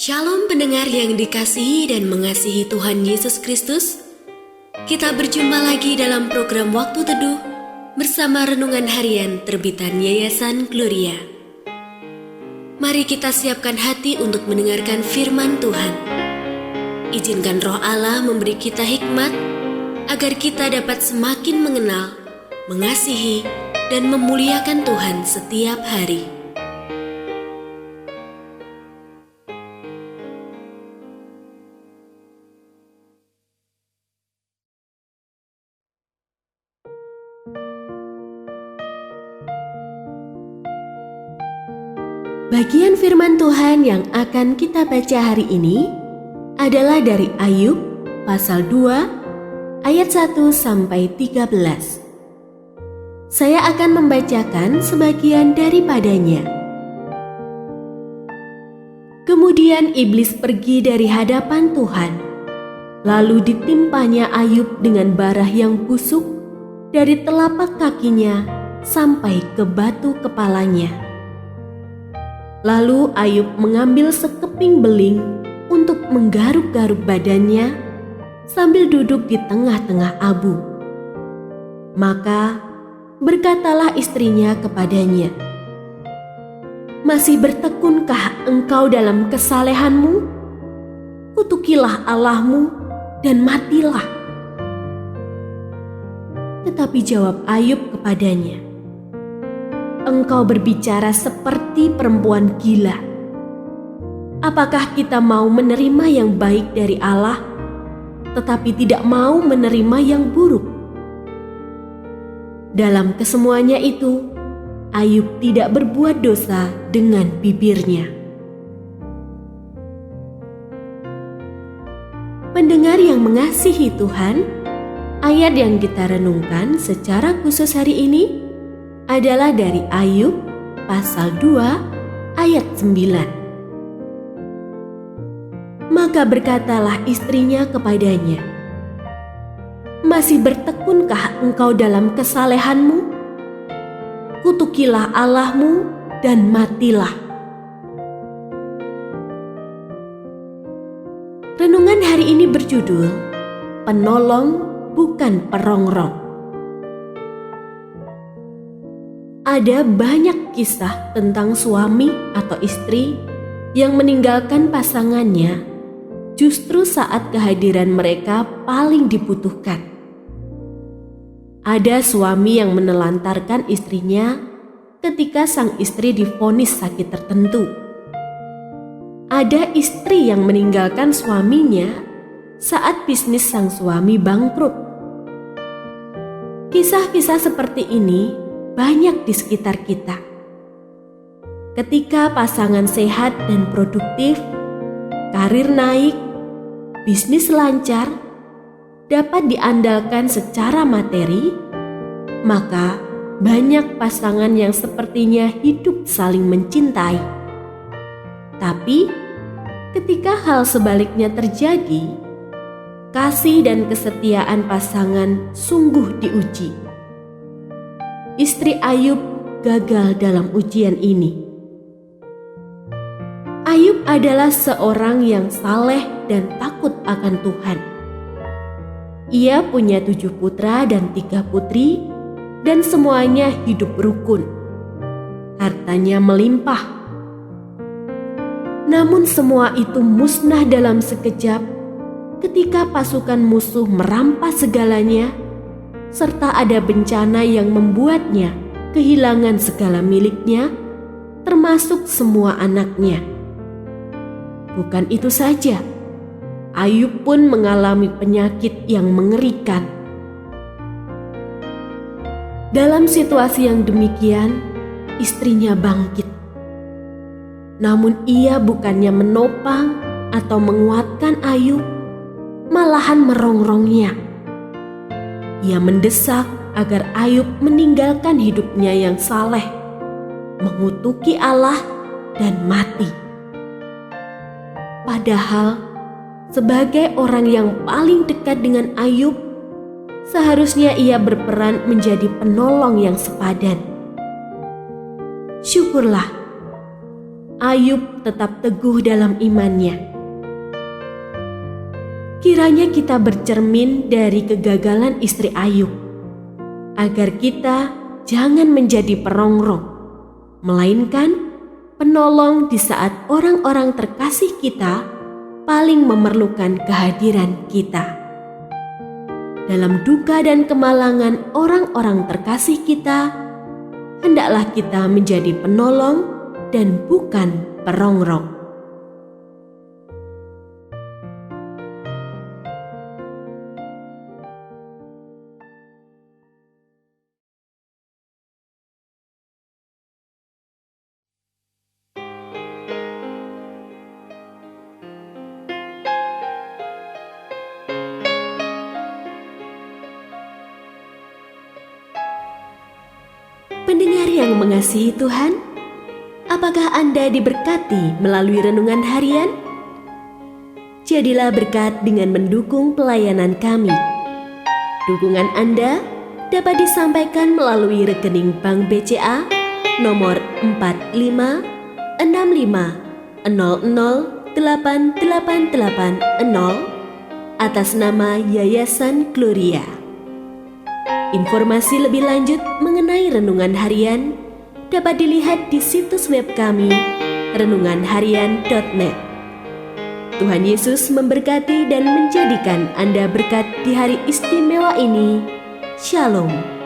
Shalom pendengar yang dikasihi dan mengasihi Tuhan Yesus Kristus. Kita berjumpa lagi dalam program Waktu Teduh bersama Renungan Harian terbitan Yayasan Gloria. Mari kita siapkan hati untuk mendengarkan firman Tuhan. Izinkan Roh Allah memberi kita hikmat agar kita dapat semakin mengenal, mengasihi, dan memuliakan Tuhan setiap hari. Bagian firman Tuhan yang akan kita baca hari ini adalah dari Ayub pasal 2 ayat 1 sampai 13. Saya akan membacakan sebagian daripadanya. Kemudian iblis pergi dari hadapan Tuhan, lalu ditimpanya Ayub dengan bara yang busuk dari telapak kakinya sampai ke batu kepalanya. Lalu Ayub mengambil sekeping beling untuk menggaruk-garuk badannya sambil duduk di tengah-tengah abu. Maka berkatalah istrinya kepadanya, "Masih bertekunkah engkau dalam kesalehanmu? Kutukilah Allahmu dan matilah." Tetapi jawab Ayub kepadanya, "Engkau berbicara seperti perempuan gila. Apakah kita mau menerima yang baik dari Allah, tetapi tidak mau menerima yang buruk?" Dalam kesemuanya itu, Ayub tidak berbuat dosa dengan bibirnya. Pendengar yang mengasihi Tuhan, ayat yang kita renungkan secara khusus hari ini adalah dari Ayub pasal 2 ayat 9. Maka berkatalah istrinya kepadanya, "Masih bertekunkah engkau dalam kesalehanmu? Kutukilah Allahmu dan matilah." Renungan hari ini berjudul Penolong Bukan Perongrong. Ada banyak kisah tentang suami atau istri yang meninggalkan pasangannya justru saat kehadiran mereka paling dibutuhkan. Ada suami yang menelantarkan istrinya ketika sang istri divonis sakit tertentu. Ada istri yang meninggalkan suaminya saat bisnis sang suami bangkrut. Kisah-kisah seperti ini banyak di sekitar kita. Ketika pasangan sehat dan produktif, karir naik, bisnis lancar, dapat diandalkan secara materi, maka banyak pasangan yang sepertinya hidup saling mencintai. Tapi ketika hal sebaliknya terjadi, kasih dan kesetiaan pasangan sungguh diuji. Istri Ayub gagal dalam ujian ini. Ayub adalah seorang yang saleh dan takut akan Tuhan. Ia punya 7 putra dan 3 putri, dan semuanya hidup rukun. Hartanya melimpah. Namun semua itu musnah dalam sekejap ketika pasukan musuh merampas segalanya, serta ada bencana yang membuatnya kehilangan segala miliknya, termasuk semua anaknya. Bukan itu saja, Ayub pun mengalami penyakit yang mengerikan. Dalam situasi yang demikian, istrinya bangkit. Namun ia bukannya menopang atau menguatkan Ayub, malahan merongrongnya. Ia mendesak agar Ayub meninggalkan hidupnya yang saleh, mengutuki Allah, dan mati. Padahal, sebagai orang yang paling dekat dengan Ayub, seharusnya ia berperan menjadi penolong yang sepadan. Syukurlah, Ayub tetap teguh dalam imannya. Kiranya kita bercermin dari kegagalan istri Ayub, agar kita jangan menjadi perongrong, melainkan penolong di saat orang-orang terkasih kita paling memerlukan kehadiran kita. Dalam duka dan kemalangan orang-orang terkasih kita, hendaklah kita menjadi penolong dan bukan perongrong. Pendengar yang mengasihi Tuhan, apakah Anda diberkati melalui renungan harian? Jadilah berkat dengan mendukung pelayanan kami. Dukungan Anda dapat disampaikan melalui rekening Bank BCA nomor 4565008880 atas nama Yayasan Gloria. Informasi lebih lanjut mengenai renungan harian dapat dilihat di situs web kami, renunganharian.net. Tuhan Yesus memberkati dan menjadikan Anda berkat di hari istimewa ini. Shalom.